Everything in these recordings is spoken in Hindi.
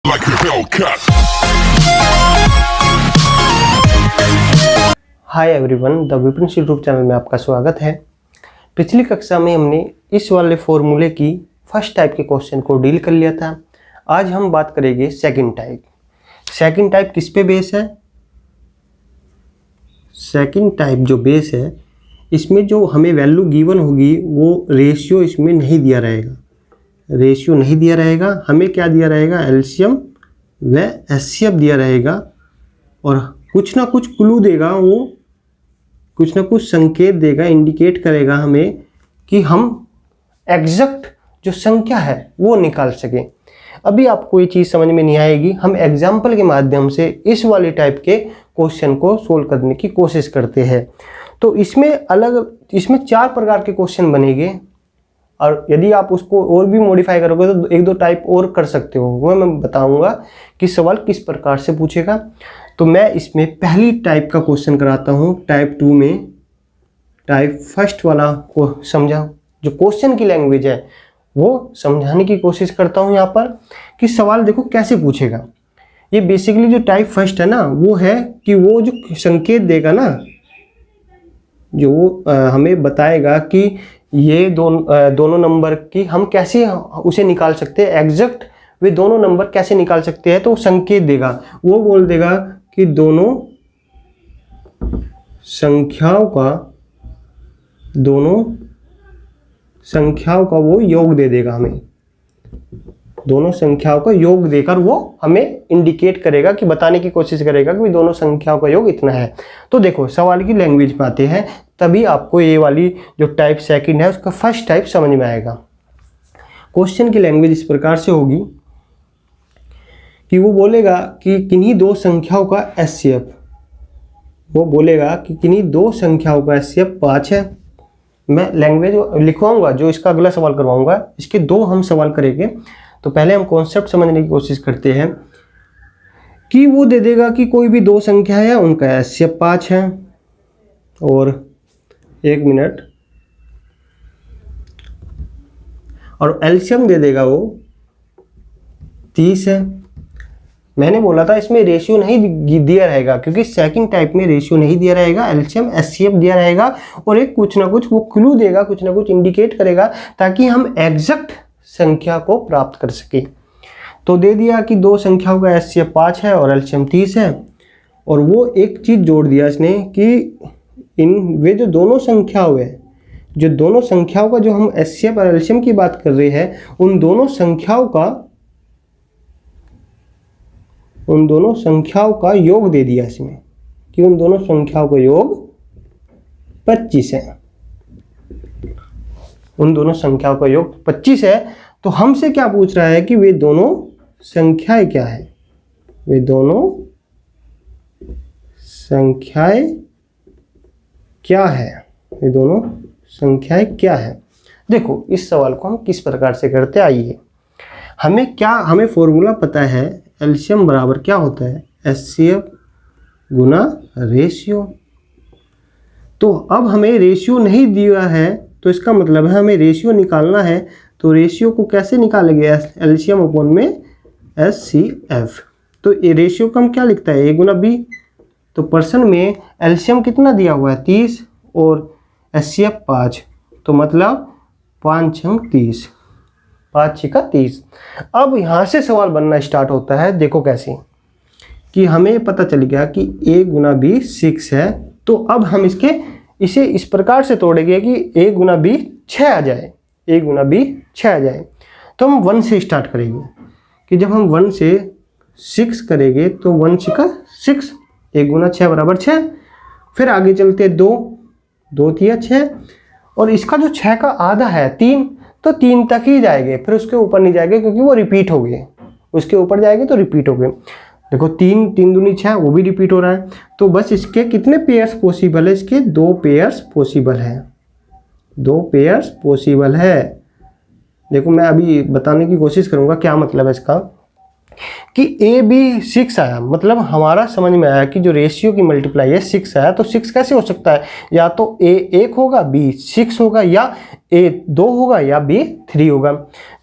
like a Hellcat. Hi everyone, the Vipin YouTube channel में आपका स्वागत है। पिछली कक्षा में हमने इस वाले फॉर्मूले की फर्स्ट टाइप के क्वेश्चन को डील कर लिया था। आज हम बात करेंगे सेकंड टाइप। सेकंड टाइप किस पे बेस है? सेकंड टाइप जो बेस है, इसमें जो हमें वैल्यू गिवन होगी वो रेशियो इसमें नहीं दिया रहेगा। रेशियो नहीं दिया रहेगा, हमें क्या दिया रहेगा? एलसीएम व एचसीएफ दिया रहेगा और कुछ ना कुछ क्लू देगा, वो कुछ ना कुछ संकेत देगा, इंडिकेट करेगा हमें कि हम एग्जैक्ट जो संख्या है वो निकाल सकें। अभी आपको ये चीज़ समझ में नहीं आएगी, हम एग्जाम्पल के माध्यम से इस वाले टाइप के क्वेश्चन को सोल्व करने की कोशिश करते हैं। तो इसमें 4 प्रकार के क्वेश्चन बनेंगे और यदि आप उसको और भी मॉडिफाई करोगे तो 1-2 टाइप और कर सकते हो। वो मैं बताऊंगा कि सवाल किस प्रकार से पूछेगा। तो मैं इसमें पहली टाइप का क्वेश्चन कराता हूँ। टाइप 2 में टाइप फर्स्ट वाला को समझा, जो क्वेश्चन की लैंग्वेज है वो समझाने की कोशिश करता हूँ यहाँ पर कि सवाल देखो कैसे पूछेगा। ये बेसिकली जो टाइप फर्स्ट है ना, वो है कि वो जो संकेत देगा ना, जो हमें बताएगा कि ये दोनों नंबर की हम कैसे उसे निकाल सकते हैं, एग्जैक्ट वे दोनों नंबर कैसे निकाल सकते हैं। तो संकेत देगा, वो बोल देगा कि दोनों संख्याओं का वो योग दे देगा हमें। दोनों संख्याओं का योग देकर वो हमें इंडिकेट करेगा कि बताने की कोशिश करेगा कि दोनों संख्याओं का योग इतना है। तो देखो सवाल की लैंग्वेज पे आते हैं, तभी आपको ये वाली जो टाइप सेकंड है उसका फर्स्ट टाइप समझ में आएगा। क्वेश्चन की लैंग्वेज इस प्रकार से होगी कि वो बोलेगा कि किन्हीं दो संख्याओं का एचसीएफ, वो बोलेगा कि किन्हीं दो संख्याओं का एचसीएफ 5 है। मैं लैंग्वेज लिखवाऊंगा, जो इसका अगला सवाल करवाऊंगा इसके 2 हम सवाल करेंगे। तो पहले हम कॉन्सेप्ट समझने की कोशिश करते हैं कि वो दे देगा कि कोई भी 2 संख्या है, उनका एचसीएफ 5 है और 1 मिनट, और एलसीएम दे देगा वो 30 है। मैंने बोला था इसमें रेशियो नहीं दिया रहेगा, क्योंकि सेकंड टाइप में रेशियो नहीं दिया रहेगा, एलसीएम एचसीएफ दिया रहेगा और एक कुछ ना कुछ वो क्लू देगा, कुछ ना कुछ इंडिकेट करेगा ताकि हम एग्जैक्ट संख्या को प्राप्त कर सके। तो दे दिया कि 2 संख्याओं का एचसीएफ 5 है और एलसीएम 30 है, और वो एक चीज़ जोड़ दिया इसने कि वे जो दोनों संख्याओं है, जो दोनों संख्याओं का जो हम एचसीएफ और एलसीएम की बात कर रहे हैं, उन दोनों संख्याओं का योग दे दिया इसमें कि उन दोनों संख्याओं का योग 25 है। उन दोनों संख्याओं का योग 25 है। तो हमसे क्या पूछ रहा है कि वे दोनों संख्याएं क्या है? वे दोनों संख्याएं क्या है? वे दोनों संख्याएं क्या है? देखो इस सवाल को हम किस प्रकार से करते हैं, आइए। हमें फॉर्मूला पता है, एलसीएम बराबर क्या होता है? एचसीएफ गुना रेशियो। तो अब हमें रेशियो नहीं दिया है, तो इसका मतलब है हमें रेशियो निकालना है। तो रेशियो को कैसे निकालेंगे? एलसीएम अपॉन में एचसीएफ। तो ये रेशियो का हम क्या लिखता है? ए गुना बी। तो पर्सन में एलसीएम कितना दिया हुआ है? 30 और एचसीएफ 5, तो मतलब 5 × 30, 5 × 30। अब यहाँ से सवाल बनना स्टार्ट होता है। देखो कैसे कि हमें पता चल गया कि a गुना b 6 है। तो अब हम इसे इस प्रकार से तोड़ेंगे कि a गुना b 6 आ जाए, a गुना b 6 आ जाए। तो हम 1 से स्टार्ट करेंगे कि जब हम 1 से 6 करेंगे तो 1 × 6, 1 गुना 6 बराबर 6। फिर आगे चलते 2 3 6, और इसका जो 6 का आधा है 3, तो 3 तक ही जाएंगे, फिर उसके ऊपर नहीं जाएंगे क्योंकि वो रिपीट हो गए। उसके ऊपर जाएंगे तो रिपीट हो गए। देखो 3 दूनी 6, वो भी रिपीट हो रहा है। तो बस इसके कितने पेयर्स पॉसिबल है? इसके 2 पेयर्स पॉसिबल है, 2 पेयर्स पॉसिबल है। देखो मैं अभी बताने की कोशिश करूंगा क्या मतलब है इसका, कि ए बी 6 आया, मतलब हमारा समझ में आया कि जो रेशियो की मल्टीप्लाई है 6 आया, तो 6 कैसे हो सकता है, या तो ए 1 होगा, बी 6 होगा, या ए 2 होगा, या बी 3 होगा।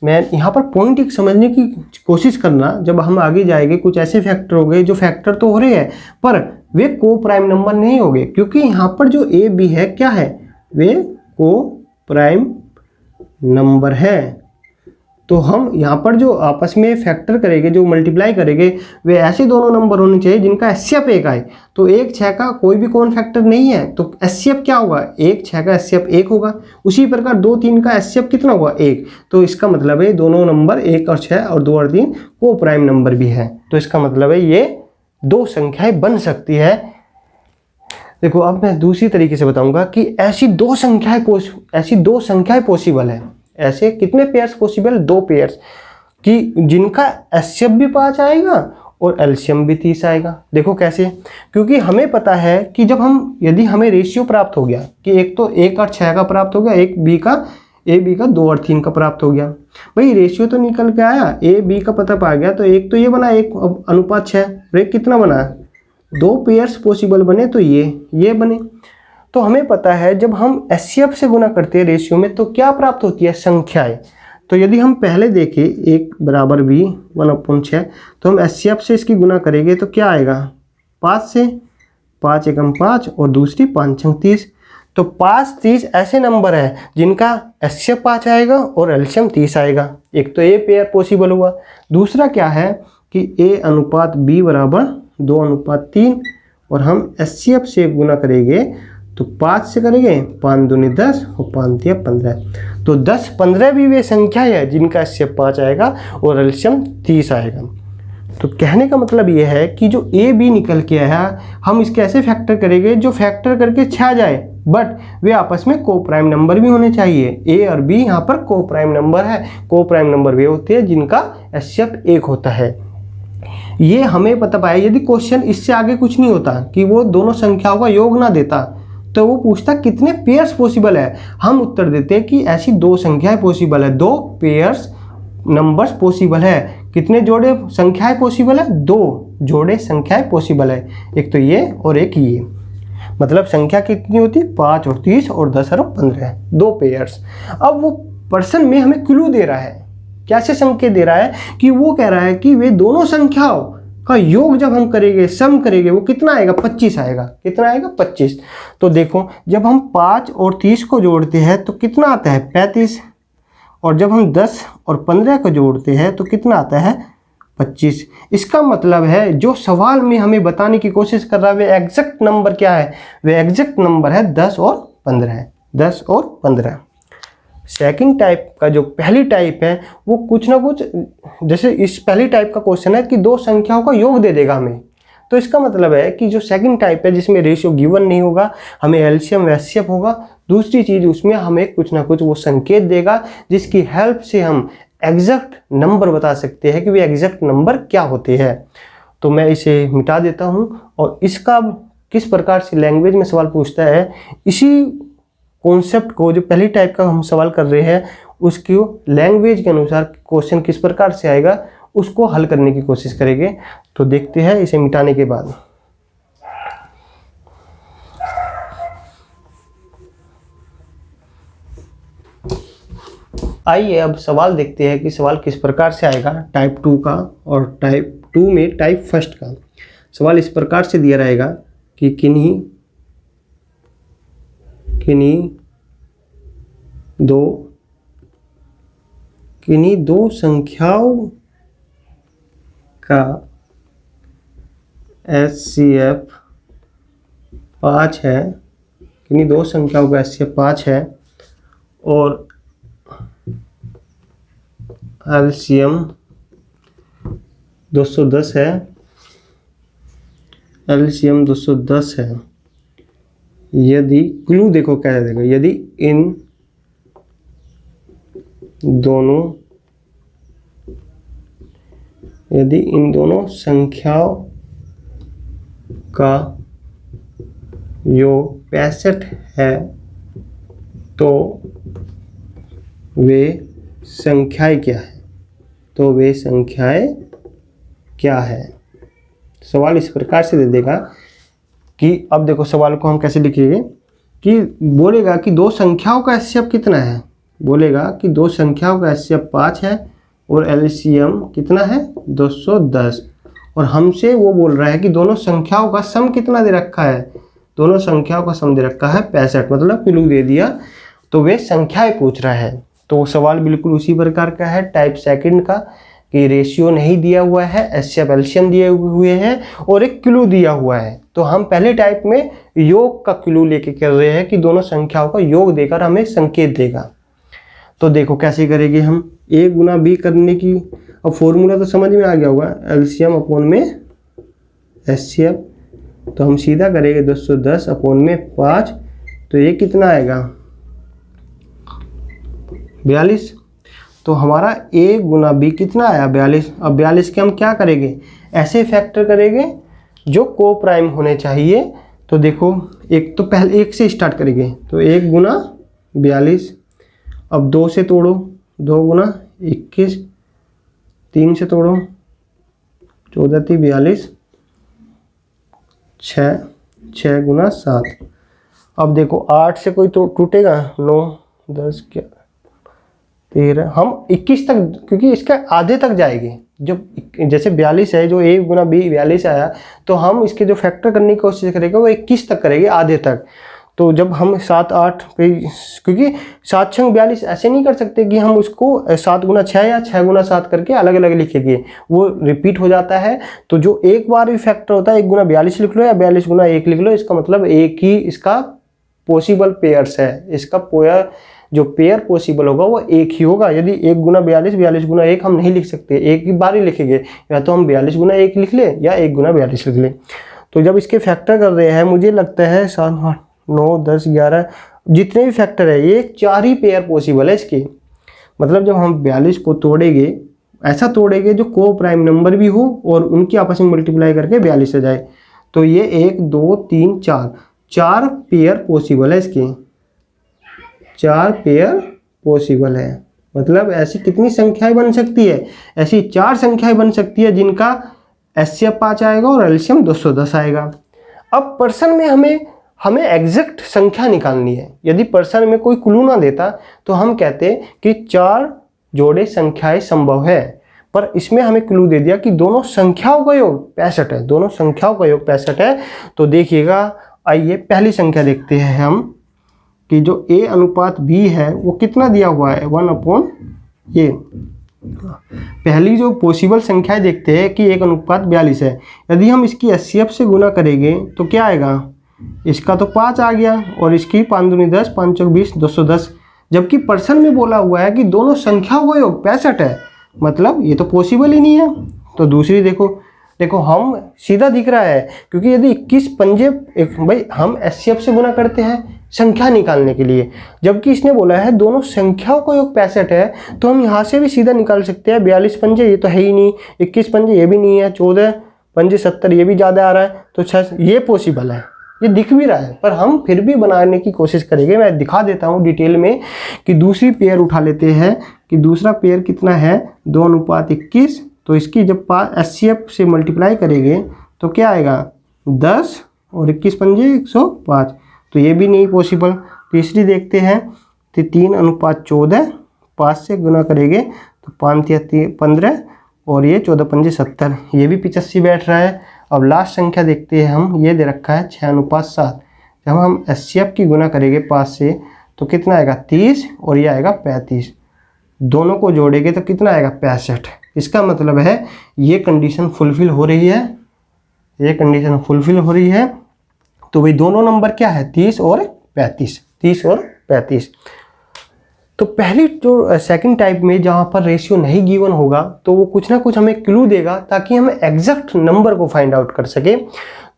मैं यहाँ पर पॉइंट एक समझने की कोशिश करना, जब हम आगे जाएंगे कुछ ऐसे फैक्टर हो गए जो फैक्टर तो हो रहे हैं पर वे को प्राइम नंबर नहीं होंगे, क्योंकि यहाँ पर जो ए बी है क्या है, वे को प्राइम नंबर है। तो हम यहाँ पर जो आपस में फैक्टर करेंगे, जो मल्टीप्लाई करेंगे, वे ऐसे दोनों नंबर होने चाहिए जिनका एचसीएफ 1 आए। तो 1 6 का कोई भी कॉमन फैक्टर नहीं है, तो एचसीएफ क्या होगा, 1 6 का एचसीएफ 1 होगा। उसी प्रकार 2 3 का एचसीएफ कितना होगा, 1। तो इसका मतलब है दोनों नंबर 1 और 6 और 2 और 3 को प्राइम नंबर भी है। तो इसका मतलब है ये दो संख्याएं बन सकती है। देखो अब मैं दूसरी तरीके से बताऊंगा कि ऐसी दो संख्याएं पॉसिबल है। ऐसे कितने पेयर्स पॉसिबल, 2 पेयर्स कि जिनका एचसीएफ भी 5 आएगा और एलसीएम भी 30 आएगा। देखो कैसे, क्योंकि हमें पता है कि यदि हमें रेशियो प्राप्त हो गया कि एक तो 1 और 6 का प्राप्त हो गया, एक ए बी का 2 और 3 का प्राप्त हो गया, भाई रेशियो तो निकल के आया, ए बी का पता पा गया, तो एक तो ये बना 1:6, ब्रेक कितना बना, 2 पेयर्स पॉसिबल बने, तो ये बने। तो हमें पता है जब हम एचसीएफ से गुना करते हैं रेशियो में तो क्या प्राप्त होती है, संख्याएं। तो यदि हम पहले देखें 1 बराबर b 1/6, तो हम एचसीएफ से इसकी गुना करेंगे तो क्या आएगा, 5 से, 5 एकम 5 और दूसरी 5 छंग 30। तो 5 30 ऐसे नंबर है जिनका एचसीएफ 5 आएगा और एलसीएम 30 आएगा। एक तो ये पेयर पॉसिबल हुआ। दूसरा क्या है कि a/b बराबर 2/3, और हम एचसीएफ से गुना करेंगे तो 5 से करेंगे, 5 दूनी 10 और 5 तिया 15। तो 10 15 भी वे संख्या है जिनका एचसीएफ 5 आएगा और एलसीएम 30 आएगा। तो कहने का मतलब ये है कि जो ए बी निकल के आया, हम इसके ऐसे फैक्टर करेंगे जो फैक्टर करके छा जाए, बट वे आपस में को प्राइम नंबर भी होने चाहिए। ए और बी यहाँ पर को प्राइम नंबर है। को प्राइम नंबर वे होते हैं जिनका एचसीएफ 1 होता है। ये हमें पता पाया। यदि क्वेश्चन इससे आगे कुछ नहीं होता कि वो दोनों संख्याओं का योग ना देता, तो वो पूछता कितने पेयर्स पॉसिबल है, हम उत्तर देते कि ऐसी 2 संख्याएं पॉसिबल है, 2 पेयर्स नंबर्स पॉसिबल है। कितने जोड़े संख्याएं पॉसिबल है, 2 जोड़े संख्याएं पॉसिबल है, एक तो ये और एक ये। मतलब संख्या कितनी होती, 5 और 30 और 10 और 15, 2 पेयर्स। अब वो पर्सन में हमें क्लू दे रहा है, कैसे संकेत दे रहा है कि वो कह रहा है कि वे दोनों संख्याओं का योग जब हम करेंगे, सम करेंगे, वो कितना आएगा, 25 आएगा। कितना आएगा, 25। तो देखो जब हम 5 और 30 को जोड़ते हैं तो कितना आता है, 35, और जब हम 10 और 15 को जोड़ते हैं तो कितना आता है, 25। इसका मतलब है जो सवाल में हमें बताने की कोशिश कर रहा है वे एग्जैक्ट नंबर क्या है, वे एग्जैक्ट नंबर है 10 और 15 है, 10 और 15। सेकंड टाइप का जो पहली टाइप है वो कुछ ना कुछ, जैसे इस पहली टाइप का क्वेश्चन है कि 2 संख्याओं का योग दे देगा हमें, तो इसका मतलब है कि जो सेकंड टाइप है जिसमें रेशियो गिवन नहीं होगा, हमें एलसीएम व एचसीएफ होगा। दूसरी चीज उसमें हमें कुछ ना कुछ वो संकेत देगा जिसकी हेल्प से हम एग्जैक्ट नंबर बता सकते हैं कि वे एग्जैक्ट नंबर क्या होते हैं। तो मैं इसे मिटा देता हूँ, और इसका किस प्रकार से लैंग्वेज में सवाल पूछता है, इसी कॉन्सेप्ट को जो पहली टाइप का हम सवाल कर रहे हैं उसकी लैंग्वेज के अनुसार क्वेश्चन किस प्रकार से आएगा उसको हल करने की कोशिश करेंगे। तो देखते हैं इसे मिटाने के बाद। आइए अब सवाल देखते हैं कि सवाल किस प्रकार से आएगा टाइप 2 का, और टाइप 2 में टाइप फर्स्ट का सवाल इस प्रकार से दिया रहेगा कि किन्हीं दो संख्याओं का एचसीएफ 5 है, किन्हीं 2 संख्याओं का एचसीएफ 5 है और एलसीएम 210 है, एलसीएम 210 है। यदि क्लू देखो क्या देगा, यदि इन दोनों संख्याओं का योग 65 है तो वे संख्याएं क्या है, क्या है। सवाल इस प्रकार से दे देगा कि अब देखो सवाल को हम कैसे लिखेंगे कि बोलेगा कि दो संख्याओं का एचसीएफ कितना है, बोलेगा कि दो संख्याओं का एचसीएफ 5 है और एलसीएम कितना है 210, और हमसे वो बोल रहा है कि दोनों संख्याओं का सम कितना दे रखा है, दोनों संख्याओं का सम दे रखा है 65, मतलब क्लू दे दिया, तो वे संख्याएं पूछ रहा है। तो सवाल बिल्कुल उसी प्रकार का है टाइप सेकंड का कि रेशियो नहीं दिया हुआ है, एचसीएफ एलसीएम दिए हुए हैं और एक क्लू दिया हुआ है। तो हम पहले टाइप में योग का क्लू लेके कर रहे हैं कि दोनों संख्याओं का योग देकर हमें संकेत देगा। तो देखो कैसे करेंगे हम, a गुना b करने की, अब फॉर्मूला तो समझ में आ गया होगा, एलसीएम अपॉन में एचसीएफ, तो हम सीधा करेंगे 210 अपॉन में 5, तो ये कितना आएगा 42। तो हमारा a गुना b कितना आया 42। अब 42 के हम क्या करेंगे, ऐसे फैक्टर करेंगे जो को प्राइम होने चाहिए। तो देखो एक तो पहले एक से स्टार्ट करेंगे, तो 1 गुना 42, अब 2 से तोड़ो, 2 गुना 21, 3 से तोड़ो 14 × 42, 6 गुना 7। अब देखो 8 से कोई तो टूटेगा, 9 10 11 13, हम 21 तक, क्योंकि इसका आधे तक जाएंगे। जब जैसे 42 है, जो a गुना b 42 आया, तो हम इसके जो फैक्टर करने की कोशिश करेंगे वो 21 तक करेंगे, आधे तक। तो जब हम 7 8 पे, क्योंकि 7 6 42 ऐसे नहीं कर सकते कि हम उसको 7 गुना 6 या 6 गुना 7 करके अलग अलग लिखेंगे, वो रिपीट हो जाता है। तो जो एक बार भी फैक्टर होता है, 1 गुना 42 लिख लो या 42 गुना 1 लिख लो, इसका मतलब एक ही इसका पॉसिबल पेयर्स है, इसका पोयर जो पेयर पॉसिबल होगा वो एक ही होगा। यदि 1 गुना 42 42 गुना 1 हम नहीं लिख सकते, एक ही बार ही लिखेंगे, या तो हम 42 गुना 1 लिख ले या 1 गुना 42 लिख ले। तो जब इसके फैक्टर कर रहे हैं, मुझे लगता है 7 8 9 10 11 जितने भी फैक्टर है, ये 4 ही पेयर पॉसिबल है इसके। मतलब जब हम 42 को तोड़ेंगे, ऐसा तोड़ेंगे जो को प्राइम नंबर भी हो और उनकी आपस में मल्टीप्लाई करके 42 से जाए, तो ये 1 2 3 4 पेयर पॉसिबल है इसके, 4 पेयर पॉसिबल है। मतलब ऐसी कितनी संख्याएं बन सकती है, ऐसी 4 संख्याएं बन सकती है जिनका एचसीएफ 5 आएगा और एलसीएम 210 आएगा। अब पर्सन में हमें एग्जैक्ट संख्या निकालनी है। यदि पर्सन में कोई क्लू ना देता तो हम कहते कि 4 जोड़े संख्याएं संभव है, पर इसमें हमें क्लू दे दिया कि दोनों संख्याओं का योग 65 है, दोनों संख्याओं का योग 65 है। तो देखिएगा, आइए पहली संख्या देखते हैं हम कि जो a अनुपात b है वो कितना दिया हुआ है 1/a। पहली जो पॉसिबल संख्याएं देखते हैं कि 1 अनुपात 42 है। यदि हम इसकी एचसीएफ से गुना करेंगे तो क्या आएगा, इसका तो 5 आ गया और इसकी 5 दूनी 10 5 चौक 20 210, जबकि पर्सन में बोला हुआ है कि दोनों संख्याओं का योग 65 है, मतलब ये तो पॉसिबल ही नहीं है। तो दूसरी देखो हम सीधा दिख रहा है, क्योंकि यदि 21 पंजे भाई हम एचसीएफ से गुना करते हैं संख्या निकालने के लिए, जबकि इसने बोला है दोनों संख्याओं का योग 65 है, तो हम यहाँ से भी सीधा निकाल सकते हैं। 42 पंजे ये तो है ही नहीं, 21 पंजे ये भी नहीं है, 14 पंजे 70 ये भी ज़्यादा आ रहा है, तो 6 ये पॉसिबल है, ये दिख भी रहा है, पर हम फिर भी बनाने की कोशिश करेंगे। मैं दिखा देता हूँ डिटेल में कि दूसरी पेयर उठा लेते हैं कि दूसरा पेयर कितना है 2:21। तो इसकी जब एचसीएफ से मल्टीप्लाई करेंगे तो क्या आएगा 10 और 21 पंजे 105, तो ये भी नहीं पॉसिबल। तीसरी देखते हैं तो 3:14, 5 से गुना करेंगे तो 5 × 15 और ये 14 पंजे 70, ये भी 85 बैठ रहा है। अब लास्ट संख्या देखते हैं हम, ये दे रखा है 6:7। जब हम एचसीएफ की गुना करेंगे 5 से तो कितना आएगा 30 और ये आएगा 35, दोनों को जोड़ेंगे तो कितना आएगा 65। इसका मतलब है ये कंडीशन फुलफिल हो रही है, ये कंडीशन फुलफिल हो रही है। तो भाई दोनों नंबर क्या है 30 और 35। तो पहली जो सेकंड टाइप में जहाँ पर रेशियो नहीं गिवन होगा तो वो कुछ ना कुछ हमें क्लू देगा ताकि हम एग्जैक्ट नंबर को फाइंड आउट कर सके।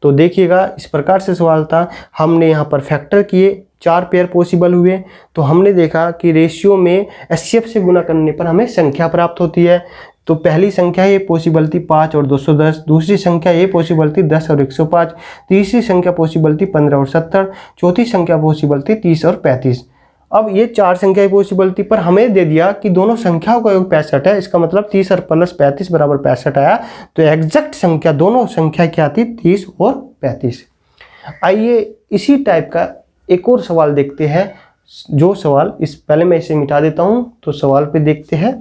तो देखिएगा इस प्रकार से सवाल था, हमने यहाँ पर फैक्टर किए, 4 पेयर पॉसिबल हुए, तो हमने देखा कि रेशियो में एचसीएफ से गुना करने पर हमें संख्या प्राप्त होती है। तो पहली संख्या ये पॉसिबल थी 5 और 210, दूसरी संख्या ये पॉसिबल थी 10 और 105, तीसरी संख्या पॉसिबल थी 15 और 70, चौथी संख्या पॉसिबल थी 30 और 35। अब ये 4 संख्या पॉसिबल थी, पर हमें दे दिया कि दोनों संख्याओं का योग 65 है, इसका मतलब 30 और प्लस 35 बराबर 65 आया। तो एग्जैक्ट संख्या दोनों संख्या क्या थी, 30 और 35। आइए इसी टाइप का एक और सवाल देखते हैं। जो सवाल इस पहले मैं इसे मिटा देता हूं, तो सवाल पे देखते हैं।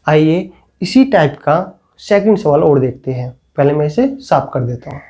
आइए इसी टाइप का सेकंड सवाल और देखते हैं। पहले मैं इसे साफ कर देता हूं।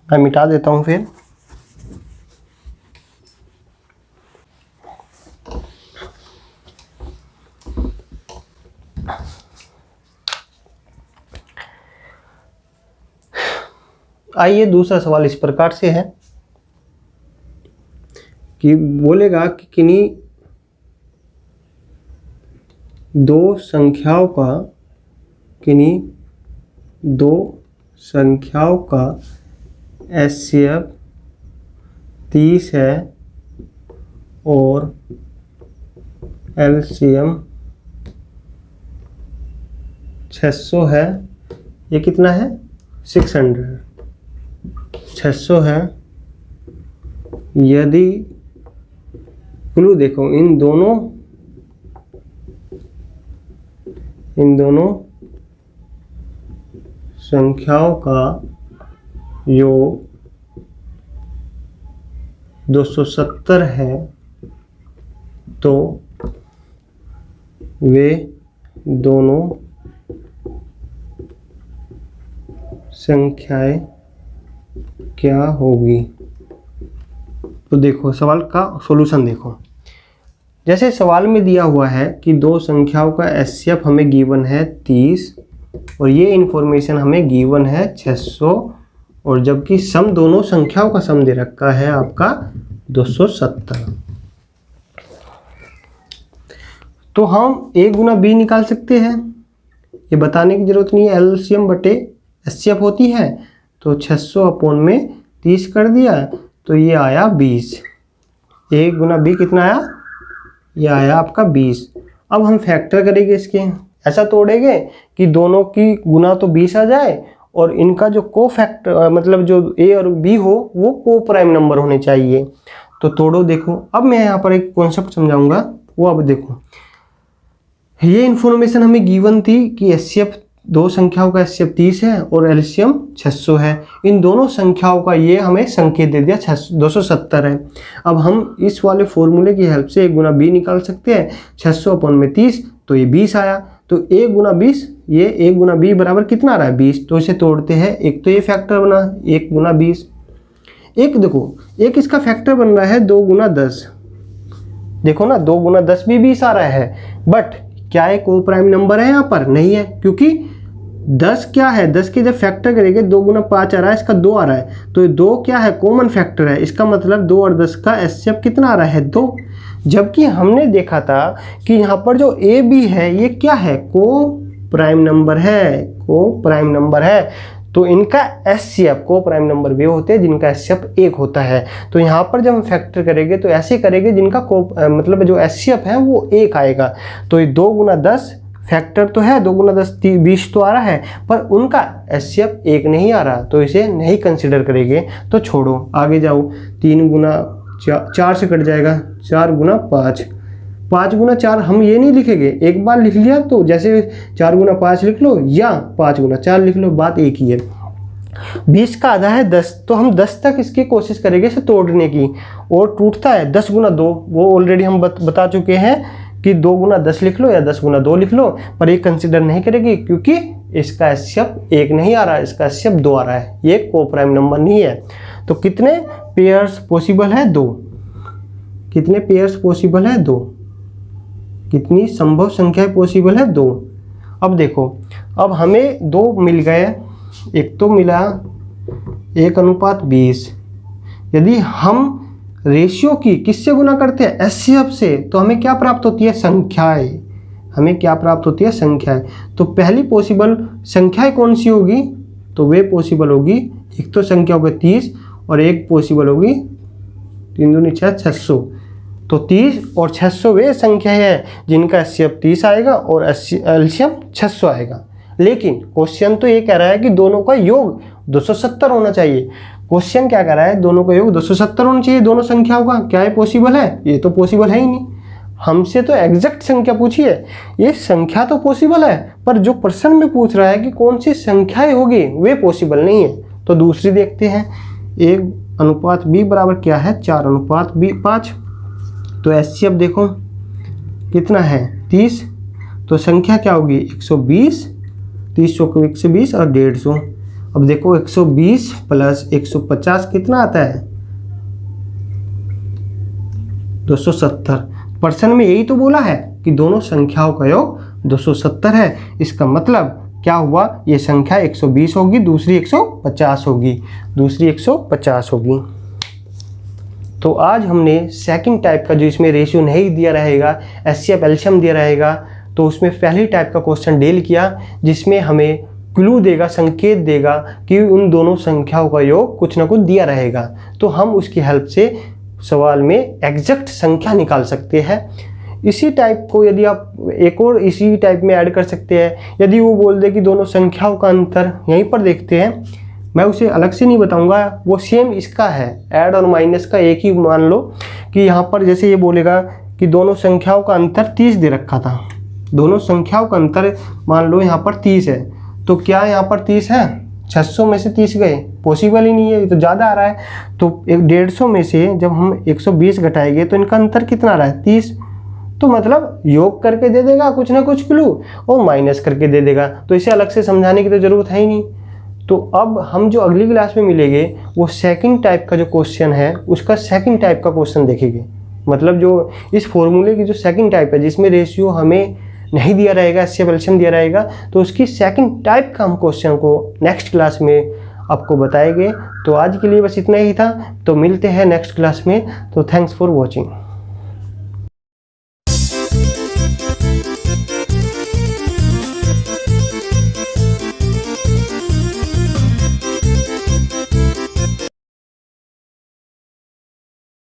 मैं मिटा देता हूं फिर। आइए दूसरा सवाल इस प्रकार से है कि बोलेगा कि किन्हीं दो संख्याओं का HCF 30 है और LCM 600 है। ये कितना है, 600, 600 है। यदि क्लू देखो, इन दोनों संख्याओं का योग 270 है, तो वे दोनों संख्याएं क्या होगी। तो देखो सवाल का सॉल्यूशन देखो। जैसे सवाल में दिया हुआ है कि दो संख्याओं का HCF हमें गिवन है 30 और ये इंफॉर्मेशन हमें गिवन है 600, और जबकि सम दोनों संख्याओं का सम दे रखा है आपका 270। तो हम a गुना b निकाल सकते हैं, ये बताने की जरूरत नहीं है। LCM बटे HCF होती है, तो 600 अपॉन में 30 कर दिया, तो ये आया 20। a गुना b कितना आया, ये आया आपका 20। अब हम फैक्टर करेंगे इसके, ऐसा तोड़ेंगे कि दोनों की गुना तो 20 आ जाए और इनका जो को फैक्टर मतलब जो a और b हो वो को प्राइम नंबर होने चाहिए। तो तोड़ो देखो। अब मैं यहाँ पर एक कॉन्सेप्ट समझाऊंगा, वो अब देखो। ये इन्फॉर्मेशन हमें गिवन थी कि HCF दो संख्याओं का HCF 30 है और LCM 600 है। इन दोनों संख्याओं का ये हमें संकेत दे दिया 270 है। अब हम इस वाले फॉर्मूले की हेल्प से a गुना b निकाल सकते हैं। 600 अपॉन में 30, तो ये 20 आया। तो a गुना 20, ये a गुना b बराबर कितना आ रहा है 20, तो इसे तोड़ते हैं। एक तो ये फैक्टर बना 1 गुना 20, एक देखो एक इसका फैक्टर बन रहा है 2 गुना 10, देखो ना 2 गुना 10 भी 20 आ रहा है, बट क्या एक को प्राइम नंबर है यहाँ पर? नहीं है, क्योंकि 10 क्या है, 10 के जब फैक्टर करेंगे 2 गुना 5 आ रहा है, इसका 2 आ रहा है, तो ये 2 क्या है कॉमन फैक्टर है, इसका मतलब 2 और 10 का एचसीएफ कितना आ रहा है 2। जबकि हमने देखा था कि यहाँ पर जो ए बी है ये क्या है को प्राइम नंबर है, को प्राइम नंबर है, तो इनका एचसीएफ को प्राइम नंबर वे होते हैं जिनका एचसीएफ 1 होता है। तो यहाँ पर जब हम फैक्टर करेंगे तो ऐसे करेंगे जिनका मतलब जो एचसीएफ है वो 1 आएगा। तो ये 2 गुना 10 फैक्टर तो है, 2 गुना 10 20 तो आ रहा है, पर उनका एचसीएफ 1 नहीं आ रहा, तो इसे नहीं कंसिडर करेंगे। तो छोड़ो, आगे जाओ। 3 गुना 4 से कट जाएगा, 4 गुना 5, 5 गुना 4 हम ये नहीं लिखेंगे, एक बार लिख लिया तो जैसे 4 गुना 5 लिख लो या 5 गुना 4 लिख लो, बात एक ही है। 20 का आधा है 10, तो हम 10 तक इसकी कोशिश करेंगे इसे तोड़ने की, और टूटता है 10 गुना 2, वो ऑलरेडी हम बता चुके हैं कि 2 गुना 10 लिख लो या 10 गुना 2 लिख लो, पर ये कंसिडर नहीं करेगी क्योंकि इसका एचसीएफ 1 नहीं आ रहा है, इसका एचसीएफ 2 आ रहा है, ये को प्राइम नंबर नहीं है। तो कितने पेयर्स पॉसिबल है 2, कितने पेयर्स पॉसिबल है 2, कितनी संभव संख्या पॉसिबल है 2। अब देखो, अब हमें 2 मिल गए, एक तो मिला 1:20, यदि हम रेशियो की किससे गुना करते हैं एचसीएफ से, तो हमें क्या प्राप्त होती है संख्याएं, हमें क्या प्राप्त होती है संख्याएं। तो पहली पॉसिबल संख्याएं कौन सी होगी, तो वे पॉसिबल होगी, एक तो संख्या होगी 30 और एक पॉसिबल होगी 3 दूनी 6 600। तो 30 और 600 वे संख्या है जिनका एचसीएफ 30 आएगा और एलसीएम 600 आएगा। लेकिन क्वेश्चन तो ये कह रहा है कि दोनों का योग 270 होना चाहिए। क्वेश्चन क्या कह रहा है, दोनों का योग 270 होना चाहिए दोनों संख्याओं का। क्या ये पॉसिबल है? ये तो पॉसिबल है ही नहीं। हमसे तो एग्जैक्ट संख्या पूछी है, ये संख्या तो पॉसिबल है, पर जो प्रश्न में पूछ रहा है कि कौन सी संख्याएं होगी वे पॉसिबल नहीं है। तो दूसरी देखते हैं, 1:b बराबर क्या है 4:5। तो एचसीएफ देखो कितना है 30, तो संख्या क्या होगी 120, 30 चौके 120 और 150। अब देखो 120 प्लस 150 कितना आता है 270। प्रश्न में यही तो बोला है कि दोनों संख्याओं का योग 270 है। इसका मतलब क्या हुआ, ये संख्या 120 होगी, दूसरी 150 होगी, दूसरी 150 होगी। तो आज हमने सेकंड टाइप का, जो इसमें रेशियो नहीं दिया रहेगा, एचसीएफ एलसीएम दिया रहेगा, तो उसमें पहली टाइप का क्वेश्चन डील किया जिसमें हमें क्लू देगा, संकेत देगा कि उन दोनों संख्याओं का योग कुछ ना कुछ दिया रहेगा। तो हम उसकी हेल्प से सवाल में एग्जैक्ट संख्या निकाल सकते हैं। इसी टाइप को यदि आप एक और इसी टाइप में ऐड कर सकते हैं। यदि वो बोल दे कि दोनों संख्याओं का अंतर, यहीं पर देखते हैं, मैं उसे अलग से नहीं बताऊंगा, वो सेम इसका है, ऐड और माइनस का एक ही मान लो कि यहाँ पर जैसे ये बोलेगा कि दोनों संख्याओं का अंतर 30 दे रखा था, दोनों संख्याओं का अंतर मान लो यहाँ पर 30 है, तो क्या यहाँ पर 30 है, 600 में से 30 गए, पॉसिबल ही नहीं है, ये तो ज़्यादा आ रहा है। तो 150 में से जब हम 120 घटाएंगे तो इनका अंतर कितना आ रहा है 30, तो मतलब योग करके दे देगा कुछ ना कुछ क्लू और माइनस करके दे देगा, तो इसे अलग से समझाने की तो ज़रूरत है ही नहीं। तो अब हम जो अगली क्लास में मिलेंगे वो सेकंड टाइप का जो क्वेश्चन है उसका सेकंड टाइप का क्वेश्चन देखेंगे, मतलब जो इस फॉर्मूले की जो सेकंड टाइप है जिसमें रेशियो हमें नहीं दिया रहेगा, एचसीएफ एलसीएम दिया रहेगा, तो उसकी सेकंड टाइप का हम क्वेश्चन को नेक्स्ट क्लास में आपको बताएंगे। तो आज के लिए बस इतना ही था, तो मिलते हैं नेक्स्ट क्लास में। तो थैंक्स फॉर वॉचिंग।